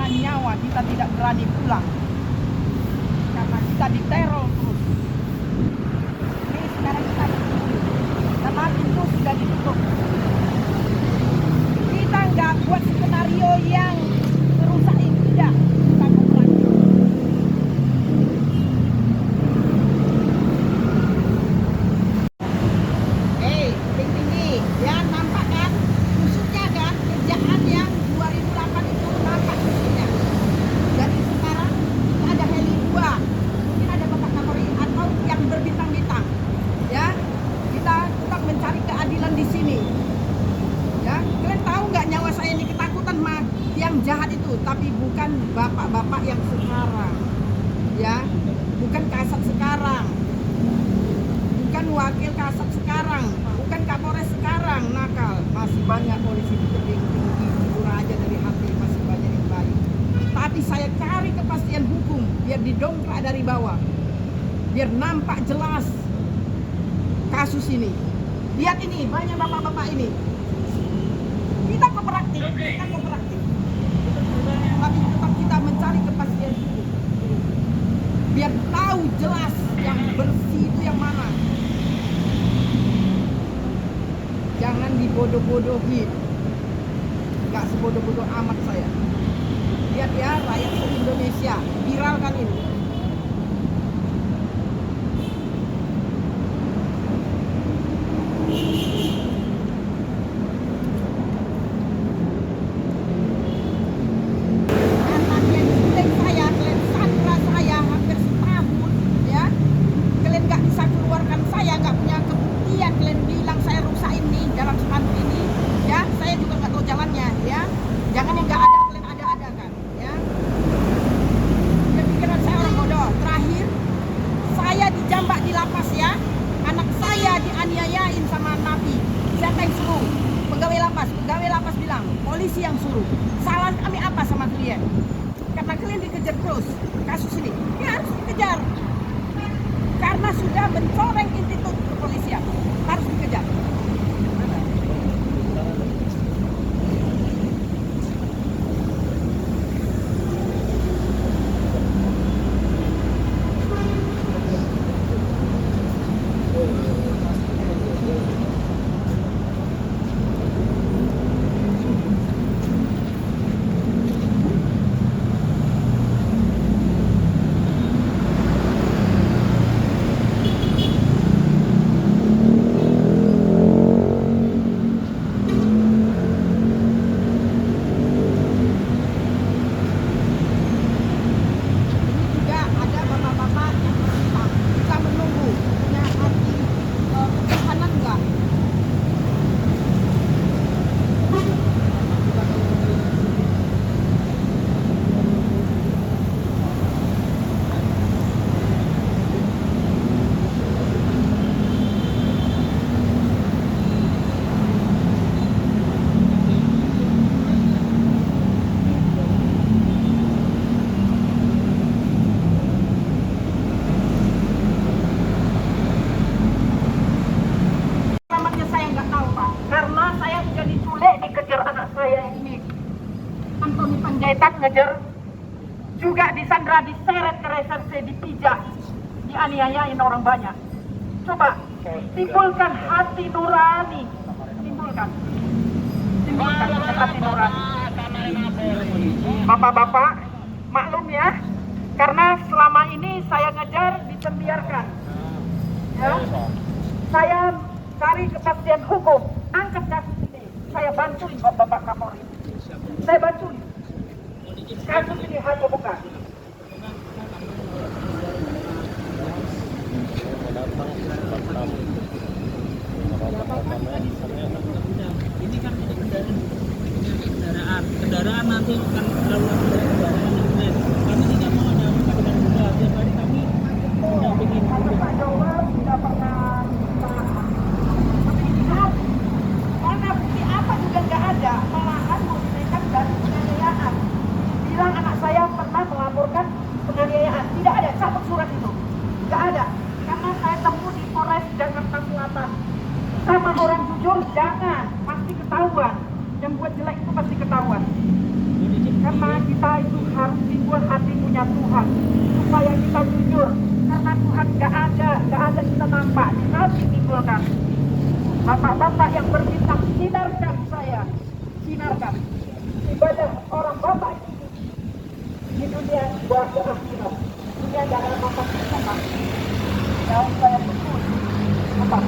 kehilangan nyawa, kita tidak berani pulang karena kita diteror terus. Ini sekarang kita bertemu karena pintu sudah ditutup. Kita nggak buat skenario yang merusak ini, tidak. Kita kooperatif. Tinggi-tinggi, ya nampak kan? Musuhnya kan, kerjaan yang 2008 itu nampak musuhnya. Jadi sekarang kita ada heli 2, mungkin ada Bapak Kapolri atau yang berbintang-bintang. Ya, kita tetap mencari keadilan di sini. Ya, kalian tahu nggak nyawa saya ini ketakutan mah yang jahat itu, tapi bukan bapak-bapak yang sekarang. Ya, bukan kasat sekarang. Bukan wakil kasat sekarang, bukan Kapolres sekarang nakal. Masih banyak polisi di tebing tinggi, aja dari hati masih banyak yang baik. Tapi saya cari kepastian hukum biar didongkrak dari bawah, biar nampak jelas kasus ini. Lihat ini, banyak bapak-bapak ini. Kita kooperatif, tapi tetap kita mencari kepastian hukum, biar tahu jelas yang bersih itu yang mana. Jangan dibodoh-bodohin. Gak sebodoh-bodoh amat saya. Lihat ya, rakyat se-Indonesia, viralkan ini. Karena kalian culik saya, kalian sandra saya hampir setahun, ya. Kalian gak bisa keluarkan saya, gak punya kebuktian. Kalian bilang saya rusak ini dalam spanduk ini, ya. Saya juga gak tahu jalannya, ya. Jangan yang gak ada, kalian ada-ada kan, ya. Pikiran saya orang bodoh. Terakhir, saya dijambak di lapas, ya. Anak saya dianiayain sama napi. Siapa yang suruh? Pegawai lapas bilang, polisi yang suruh. Salah kami apa sama kalian? Karena kalian dikejar terus kasus ini. Ya harus dikejar. Karena sudah mencoreng institut kepolisian. Harus dikejar. Ngejar juga disandra, diseret ke reserse, dipijak, dianiayain orang banyak. Coba timbulkan hati nurani, timbulkan hati nurani. Bapak-bapak maklum ya, karena selama ini saya ngejar ditembiarkan, ya. Saya cari kepastian hukum, angkat kasus ini, saya bantuin Bapak Kapolri, saya bantuin. Kasus ini hanya bukan. Ini kan kendaraan nanti kan lalu kendaraan. Kami tidak mau ada kendaraan juga. Tiap hari kami mendampingi. Pak Jawa sudah pernah mana bukti apa juga nggak ada, malahan memberikan dari penganiayaan. Bilang anak saya pernah melaporkan penganiayaan, tidak ada, cabut surat itu, nggak ada. Karena saya temui di Polres Jakarta Selatan. Sama orang jujur jangan, pasti ketahuan. Yang buat jelek itu pasti ketahuan. Karena kita hanya Tuhan, supaya kita jujur. Karena Tuhan nggak ada kita nampak, harus ditimbulkan. Bapak-bapak yang berbintang, sinarkan saya, sinarkan ibadah orang bapak itu di dunia buat akhirat. Dunia nggak ada bapak kita, yang saya betul, bapak.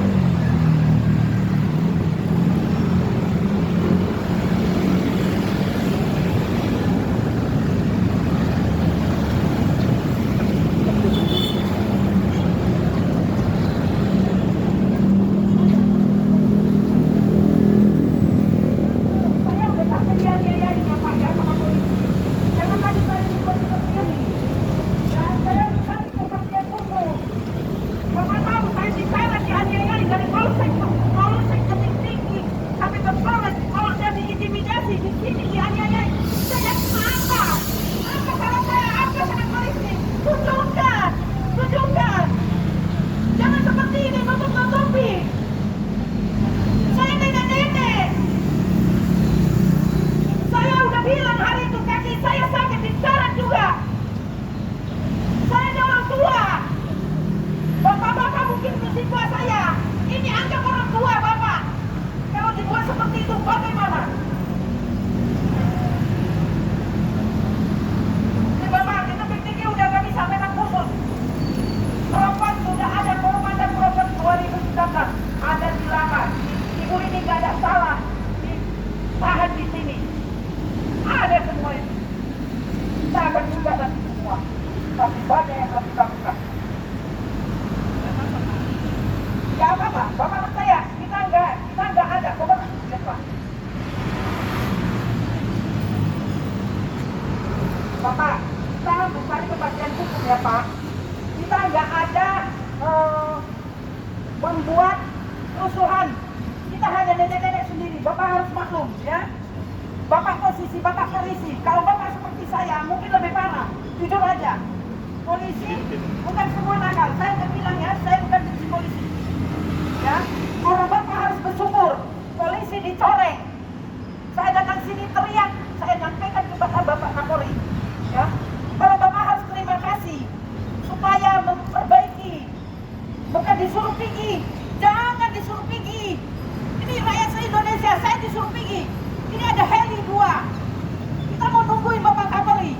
Bapak, kita mencari kepastian hukum ya Pak. Kita nggak ada membuat kerusuhan. Kita hanya nenek-nenek sendiri. Bapak harus maklum ya. Bapak posisi, Bapak polisi. Kalau Bapak seperti saya, mungkin lebih parah. Jujur aja. Polisi bukan semua nakal. Saya udah bilang ya, saya bukan benci polisi. Ya, orang Bapak harus bersyukur. Polisi dicoreng. Saya datang sini teriak. Saya nyampaikan kepada Bapak Kapolri. Ya, para bapak harus terima kasih supaya memperbaiki, bukan disuruh pergi, jangan disuruh pergi. Ini rakyat se-Indonesia, saya disuruh pergi. Ini ada heli 2, kita mau nungguin Bapak Kapolri.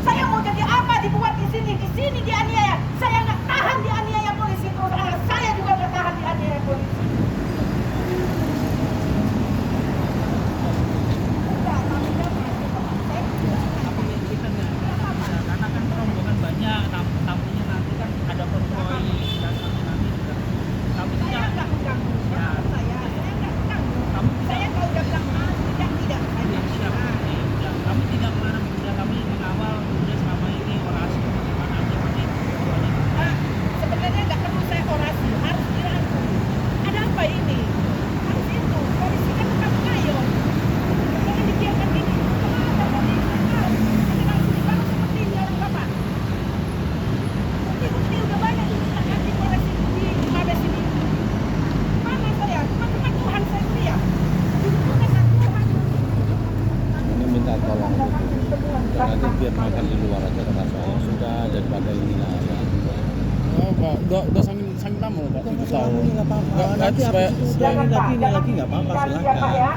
Saya mau jadi apa dibuat di sini dianiaya. Saya nggak tahan dianiaya polisi, terus saya juga nggak tahan dianiaya polisi. Nanti biar makan di luar aja karena saya sudah daripada ini lah ya. Oh, Pak, udah sangat lama Pak, 7 tahun. Nggak apa-apa. Nanti supaya Jangan Pak, ini lagi nggak apa-apa, ya, silakan. Pak, ya.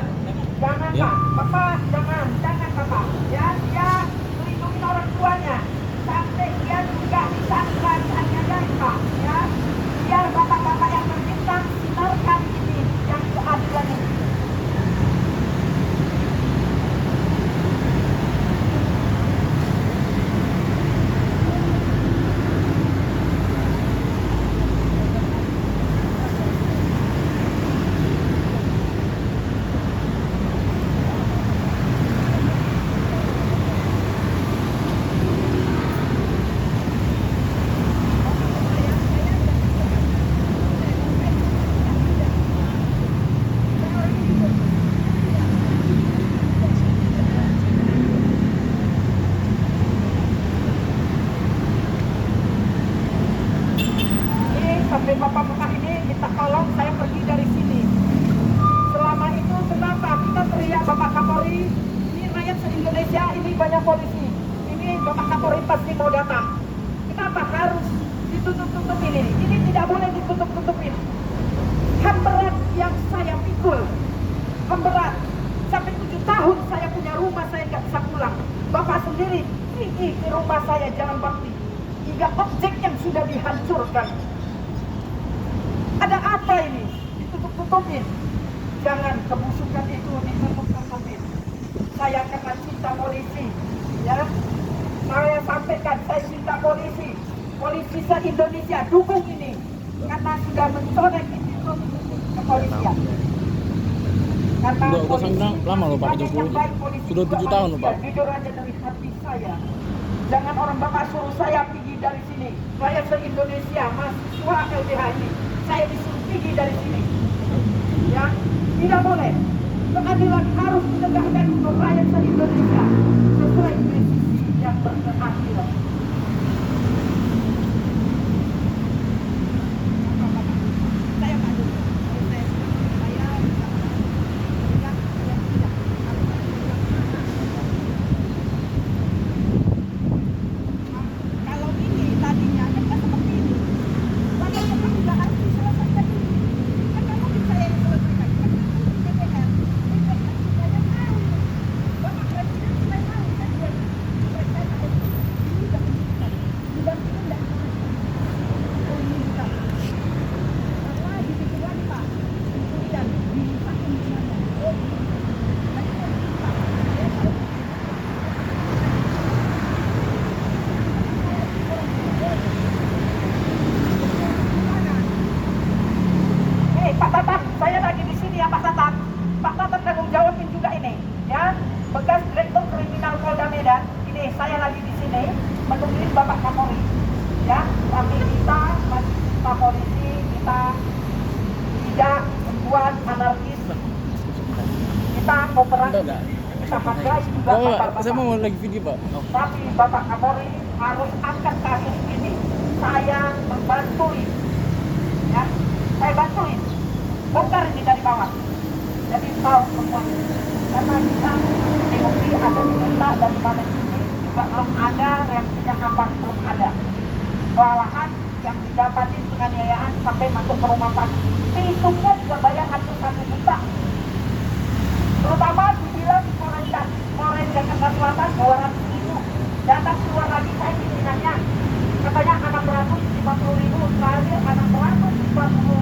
Jangan Ya. Pak, Bapak jangan Bapak. Ya, dia melindungi orang tuanya sampai dia juga bisa dianiaya Pak. Ya, biar bapak-bapak yang berbintang sinarkan ini yang keadilan ini. Sampai bapak-bapak ini kita tolong saya pergi dari sini. Selama itu kenapa kita teriak Bapak Kapolri? Ini rakyat se-Indonesia, ini banyak polisi. Ini ini Bapak Kapolri pasti mau datang. Kenapa harus ditutup-tutupin ini? Ini tidak boleh ditutup-tutupin. HAM berat yang saya pikul, HAM berat. Sampai 7 tahun saya punya rumah, saya nggak bisa pulang. Bapak sendiri pergi ke rumah saya Jalan Bakti. 3 objek yang sudah dihancurkan. Ada apa ini? Ditutup-tutupin. Jangan kebusukan itu ditutup-tutupin. Saya kena cinta polisi, ya. Saya sampaikan, saya cinta polisi. Polisi se-Indonesia dukung ini karena sudah mencoreng institusi kepolisian. Karena Udah polisi lama loh Pak, banyak yang baik, polisi sudah juga 7 tahun loh Pak. manusia. Jujur aja dari hati saya. Jangan orang Bapak suruh saya pergi dari sini. Rakyat se-Indonesia, mahasiswa LBH ini, saya disuruh pergi dari sini. Ya, tidak boleh. Keadilan harus ditegakkan untuk rakyat se-Indonesia sesuai presisi yang berkeadilan. Saya maju. Kalau ini tadinya kan seperti ini. Makanya kan juga harus diselesaikan ini. Kan nggak mungkin saya yang selesaikan. Kan itu DPR. DPR saya tahu. Bapak Presiden saya tahu. Kan dia presiden ada ini udah pendidikan. Dibantuin dan pendidikan. Karena di situ lagi Pak. Kemudian dirusakin di sana. Pak Tatang, saya lagi di sini ya Pak Tatang. Pak Tatang tanggung jawabin juga ini, ya. Bekas Direktur Kriminal Polda Medan. Ini saya lagi di sini menungguin Bapak Kapolri, ya. Tapi kita masih Pak Polisi, kita tidak membuat anarkis. Kita kooperatif, kita hargai juga Oh, Bapak. saya mau lagi video Pak. Tapi Bapak Kapolri harus angkat kasus ini. Saya membantuin, ya. Saya bantuin. Bongkar ini dari bawah. Jadi tahu semua. Karena kita DOP ada di kita dan di mana ini juga belum ada reaksinya apa belum ada. Malahan yang didapatin penganiayaan sampai masuk ke rumah sakit. Hitungnya juga bayar hampir 1 juta. Terutama dibilang Polres Jakarta Selatan 200.000. Data keluar lagi saya pimpinannya. Katanya 650.000, terakhir 643.000.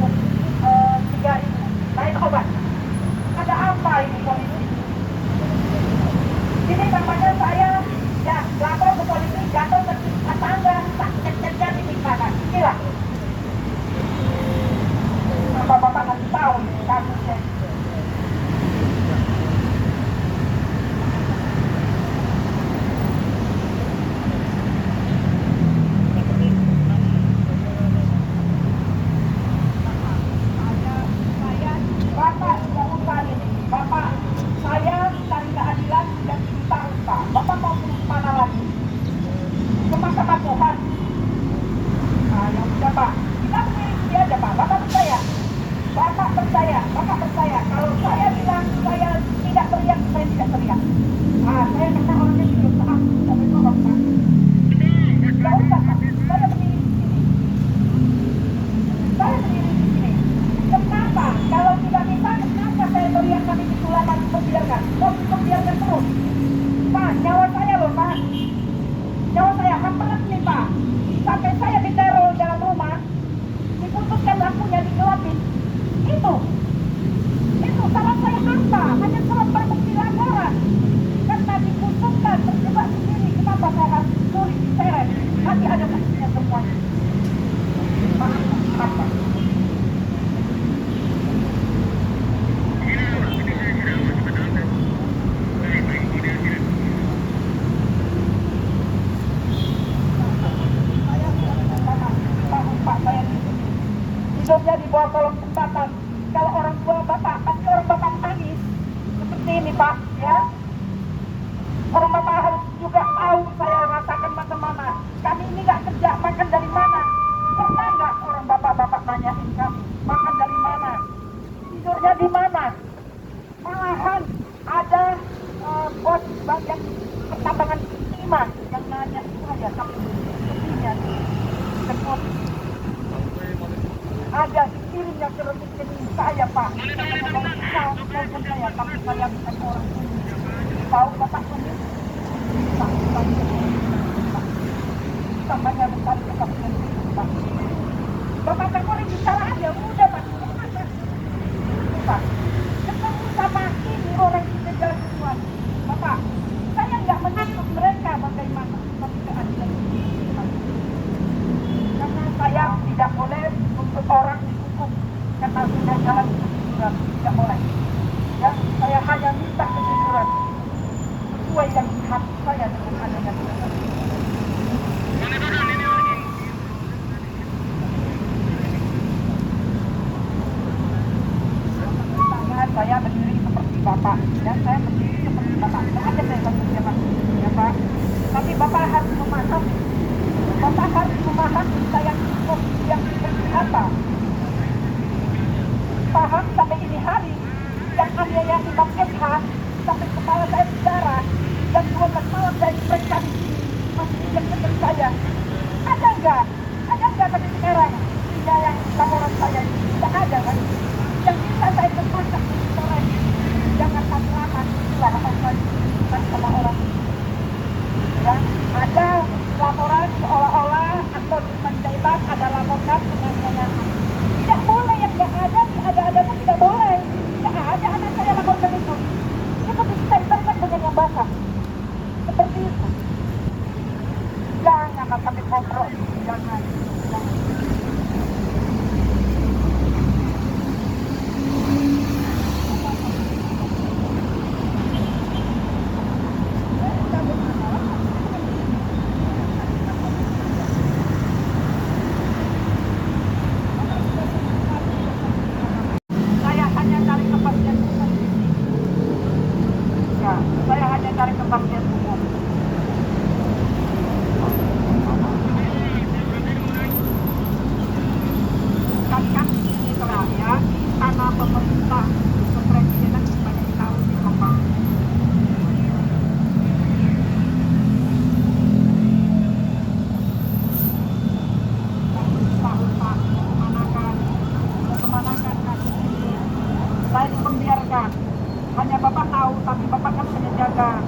Lain obat. Ada apa ini polisi? Ini namanya saya ya lapor ke polisi, jatuh ke tangga, cek-ceknya di mana? Inilah. Bapak-bapak nanti tahu kasusnya. Bapak tidak usah ini. Bapak, saya cari keadilan dan kita usah. Bapak mau kemana lagi? Ke mahkamah Tuhan. Nah, ya udah Pak. Kita berdiri aja Pak. Bapak percaya. Bapak percaya. Bapak percaya. Kalau saya bilang saya tidak teriak, saya tidak teriak. Ah, saya kata orangnya tidak usah. Sampai tolong Pak. Tidak usah Pak. Saya berdiri di sini. Saya berdiri di sini. Kenapa? Kalau tidak bisa, kenapa saya teriak kami ditulakan membiarkan? Kok membiarkan terus? Pak, nyawa saya loh Pak. Nyawa saya hampir nih Pak. Sampai saya diteror dalam rumah, diputuskan lampunya, digelapin. Itu salah saya apa? Hanya salah berbukti laporan. Karena diputuskan terjebak sendiri. Kenapa saya harus curi diseret? Nanti ada buktinya semuanya. Maaf, apa? Hidupnya di bawah kolong jembatan. Kalau orang tua Bapak, pasti orang Bapak menangis. Seperti ini Pak, ya. Orang Bapak harus juga tahu saya rasakan macam-mana. Kami ini nggak kerja, makan dari mana? Pernah nggak orang Bapak-Bapak nanyain kami, makan dari mana? Tidurnya di mana? Malahan ada bos bagian pertambangan timah yang naik hanya saya, tapi sepertinya semua ada dikirim yang ke rekening saya, Pak. Telepon saya, tapi saya bukan orang ini. Tahu Bapak ini? Tambahnya bukan kepastian Pak. Bapak tak boleh bicara aja, udah Pak. Pak, ketemu sama ini orang kita jalan Tuhan. Bapak, saya nggak menuntut mereka bagaimana, tapi keadilan ini. Karena saya tidak boleh untuk orang dihukum karena sudah jalan kejujuran, tidak boleh. Ya, saya hanya minta kejujuran sesuai yang di hati saya dengan adanya kejujuran. Saya berdiri seperti Bapak, dan saya berdiri seperti Bapak. Tidak ada saya berdiri ya Pak. Tapi Bapak harus memahami. Bapak harus memahami saya cukup yang seperti apa. Paham sampai ini hari yang aniaya Imam SH sampai kepala saya berdarah dan 12 malam saya diperiksa di sini masih yang dekat saya. Ada enggak? Ada enggak tapi sekarang yang laporan saya tidak ada kan? Yang bisa saya terpaksa orang jangan lama itulah orang sama orang. Ya, ada laporan seolah-olah atau menjebak ada laporan penganiayaan. Tidak boleh yang tidak ada pun tidak boleh. Tidak ada anak saya laporkan itu. Itu ditempelkan dengan yang basah. Seperti itu. Jangan sampai kontrol. Jangan. Saya hanya cari kepastian hukum. Kan ini terang ya, tanah pemerintah kepresidenan banyak tahu di Kompas. Tahun-tahun kemanakan kasus ini. Saya dipenjarakan. Hanya Bapak tahu, tapi Bapak kan hanya jaga.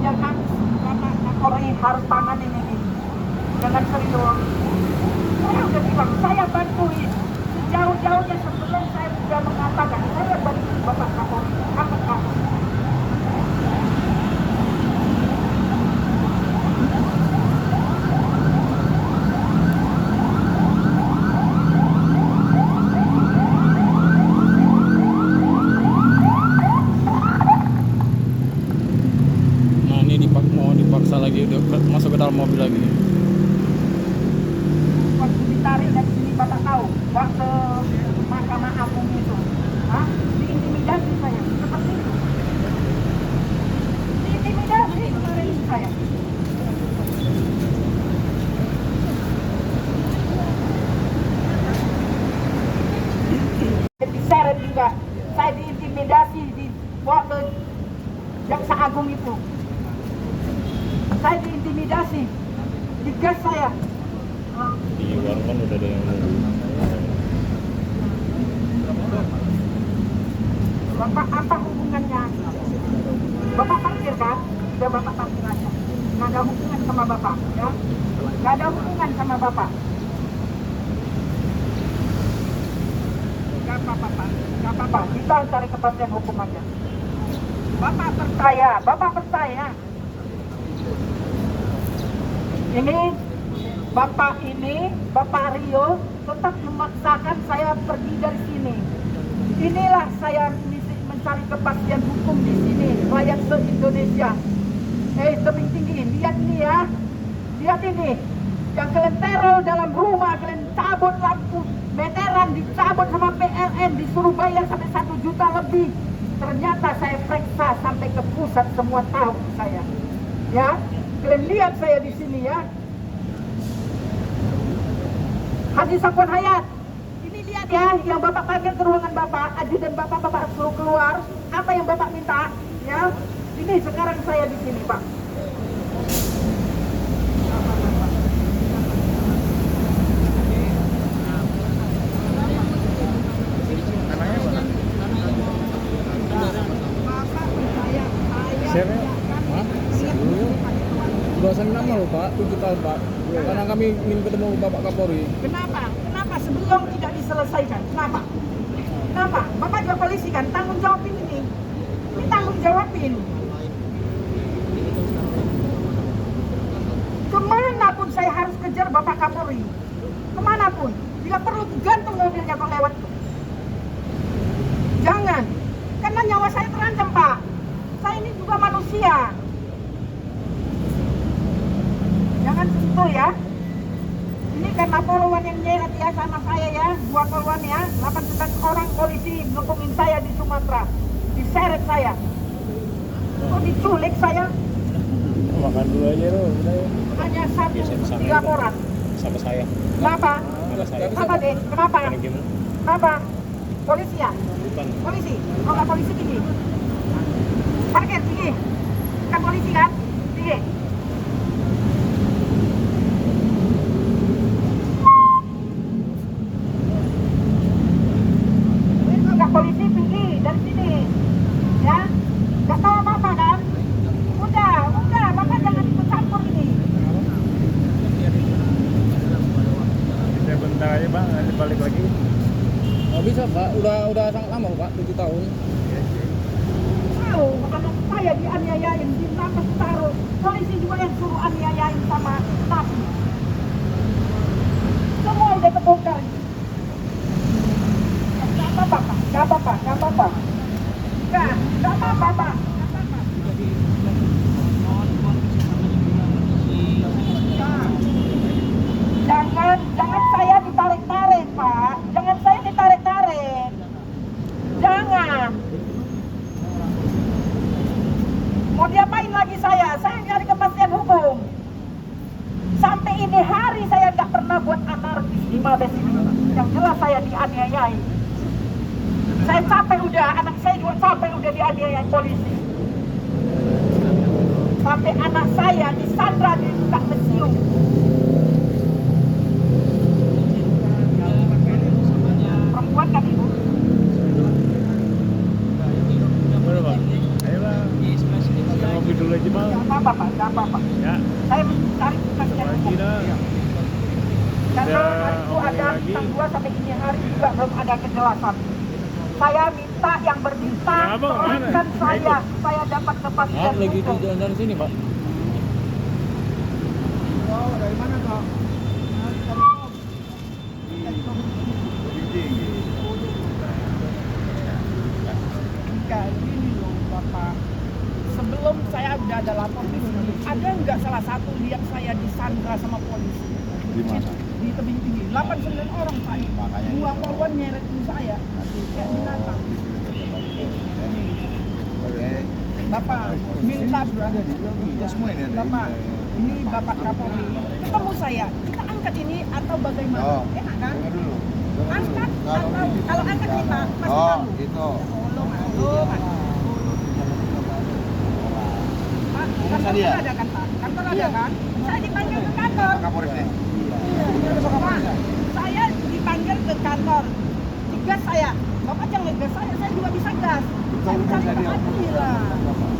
Ya kan, karena Polri harus tanganin ini. Jangan serius. Saya udah bilang, saya bantuin. Jauh-jauhnya sebelum saya sudah mengatakan, saya bantuin Bapak Kapolri. Angkat kamu. Mau dipaksa lagi udah masuk ke dalam mobil lagi. Waktu ditarik dari sini Bapak tahu, waktu Mahkamah Agung itu, diintimidasi saya, seperti itu. Diintimidasi kemarin saya. Diseret juga, saya diintimidasi di waktu Jaksa Agung itu. Saya diintimidasi, digas saya. Di warung kan udah ada yang nunggu. Bapak apa hubungannya? Bapak parkir kan? Sudah Bapak parkir aja. Nggak ada hubungan sama Bapak, ya? Nggak ada hubungan sama Bapak. Nggak apa-apa, Pak. Nggak apa-apa. Kita cari kepastian hukum aja. Bapak percaya. Bapak Rio tetap memaksakan saya pergi dari sini. Inilah saya mencari kepastian hukum di sini, rakyat se-Indonesia. Tebing tinggi, lihat ini ya. Lihat ini. Yang kalian teror dalam rumah, kalian cabut lampu meteran, dicabut sama PLN, disuruh bayar sampai 1 juta lebih. Ternyata saya periksa sampai ke pusat, semua tahu saya. Ya, kalian lihat saya di sini ya. Haji Safwan Hayat, ini lihat ya, yang Bapak panggil ke ruangan Bapak, ajudan Bapak suruh keluar, apa yang Bapak minta, ya. Ini sekarang saya di sini, Pak. lama loh Pak, 7 tahun Pak. Karena kami ingin ketemu Bapak Kapolri. Kenapa? Kenapa sebelum tidak diselesaikan? Kenapa? Kenapa? Bapak juga polisi kan, tanggung jawabin ini. Ini tanggung jawabin. Kemanapun saya harus kejar Bapak Kapolri. Kemanapun. Bila perlu gantung mobilnya kalau lewat. Jangan. Karena nyawa saya terancam Pak. Saya ini juga manusia. Jangan sentuh ya. Ini karena poluan yang nyeret ya sama saya ya. 2 poluan ya. 89 orang polisi ngepungin saya di Sumatera. Diseret saya. Kok diculik saya? Makan dulu aja loh. Hanya satu Biasa-biasa di aja. laporan. Sama saya. Kenapa? Sama saya. Kenapa deh? Kenapa? Kenapa? Polisi ya? Bukan. Polisi? Oh nggak polisi tinggi? Parkir tinggi? Bukan polisi kan? Tinggi? Nggak polisi tinggi dari sini ya? Nggak tahu apa-apa kan? Udah, Bapak jangan ikut campur ini. Bisa bentar aja Bang, nanti balik lagi. Oh bisa Pak, udah sangat lama Pak, 7 tahun. Tahu, anak saya dianiayain, ditangkap taruh. Polisi juga yang suruh aniayain sama napi. Semua udah kebongkar. Gak apa-apa, Pak. Gak apa-apa, gak apa-apa. Gak apa-apa, Pak. Jangan saya ditarik-tarik, Pak. Jangan saya ditarik-tarik. Jangan. Mau diapain lagi saya? Saya nyari kepastian hukum. Sampai ini hari saya nggak pernah buat anarkis di Mabes ini. Yang jelas saya dianiayai. Saya capek udah, anak saya juga capek udah dianiayai polisi. Sampai anak saya disandra di dekat museum. Perempuan kan ibu? Mana Bang? Ayo Bang. Kita ngopi dulu aja Bang. Gak apa-apa, Pak. Gak apa-apa. Ya. Saya mencari kepastian Lagi hukum. dah. Karena Udah hari itu omongin ada lagi. bintang 2 sampai ini hari juga belum ada kejelasan. Saya minta yang berbintang Ya, Bang, mana? turunkan saya supaya dapat kepastian Lagi di hukum. jalan dari sini Pak. Oh, dari mana kok? Enggak, gini loh Bapak. Sebelum saya udah ada lapor di sini, ada nggak salah satu lihat saya disandra sama polisi? Di mana? Di tebing tinggi. 89 orang Pak. Makanya 2 poluan nyeretin saya. Kayak binatang. Bapak, minta Bapak, ini Bapak Kapolri. Ketemu saya, kita angkat ini atau bagaimana? Enak kan? Angkat atau kalau angkat kita pasti malu. Gitu. Malu, malu. Pak, kantor ada kan Pak? Kantor ada kan? Saya dipanggil ke kantor. Kapolres nih. Pak, saya dipanggil ke kantor. Digas saya. Bapak jangan ngegas saya juga bisa gas. Saya mencari keadilan. Bapak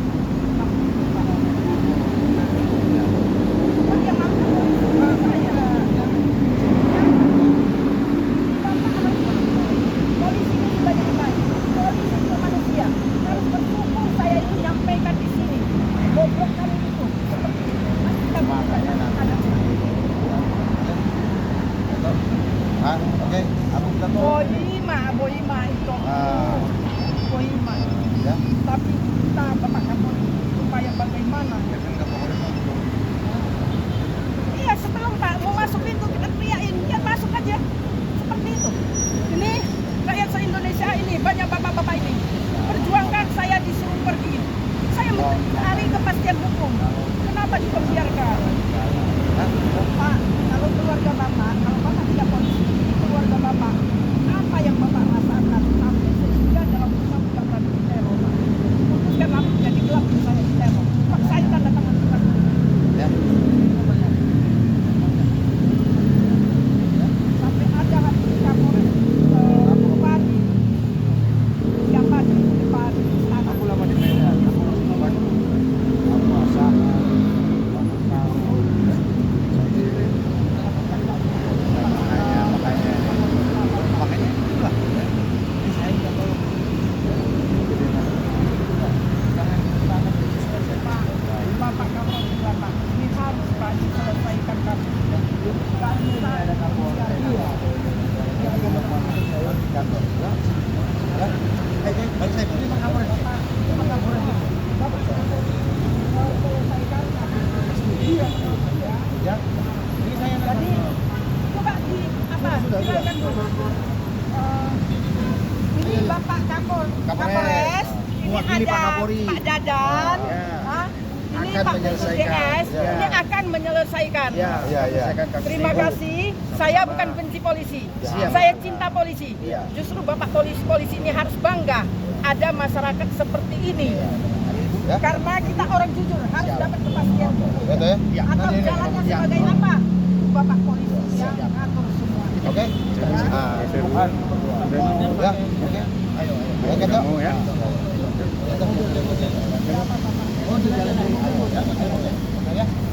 yang angkat saya. Polisi ini sebagai baik. Polisi itu manusia. Harus bersyukur saya itu nyampaikan di sini. Goblok kali itu. Seperti itu. Nanti kita Makanya ada. Ah, oke. Aku kita tuh. Boima itu. Ah. Boima. Ya. Tapi kita Bapak Kapolri supaya bagaimana? Kan Kapolres langsung. Iya sebelum Pak mau masuk pintu kita teriakin, ya masuk aja. Seperti itu. Ini rakyat se-Indonesia ini banyak bapak-bapak ini perjuangkan saya disuruh pergi. Saya mencari kepastian hukum. Kenapa dibiarkan? Hah? Pak, kalau keluarga Bapak, kalau Bapak tidak polisi, keluarga Bapak, apa yang Bapak rasakan sampai sehingga dalam usaha bukan berani diteror? Putuskan lampu jadi gelap saya diteror. Paksain tanda tangan kita. Ya. Sampai ada hati Kapolres Bupati siapa di depan istana. Aku lama di Medan. Aku masak. masyarakat kami ini ada Kapolres. Iya. Kantor. Ya. Ya. Baik saya terima Kapolres. Terima Kapolres. Iya. Ya. Ini saya Jadi coba di apa? Sudah. Silakan dulu. Ini Bapak Kapolres. Ini Mewakili ada Pak Kapolri. Pak Dadan. Ya. Hah? Ini Akan Pak menyelesaikan. DS. Ya. Ini akan menyelesaikan. Ya, ya. Terima kasih. Saya bukan benci polisi. Siap. Saya cinta polisi. Ya. Justru Bapak polisi ini harus bangga ada masyarakat seperti ini. Ya. Karena kita orang jujur harus dapat kepastian. Gitu ya. Atau jalannya sebagai apa? Bapak polisi yang ngatur semua. Oke. Ah, Tuhan. ya. Oke. Ayo. Ayo kita. Mau ya. Oh, di jalan dulu. Ya.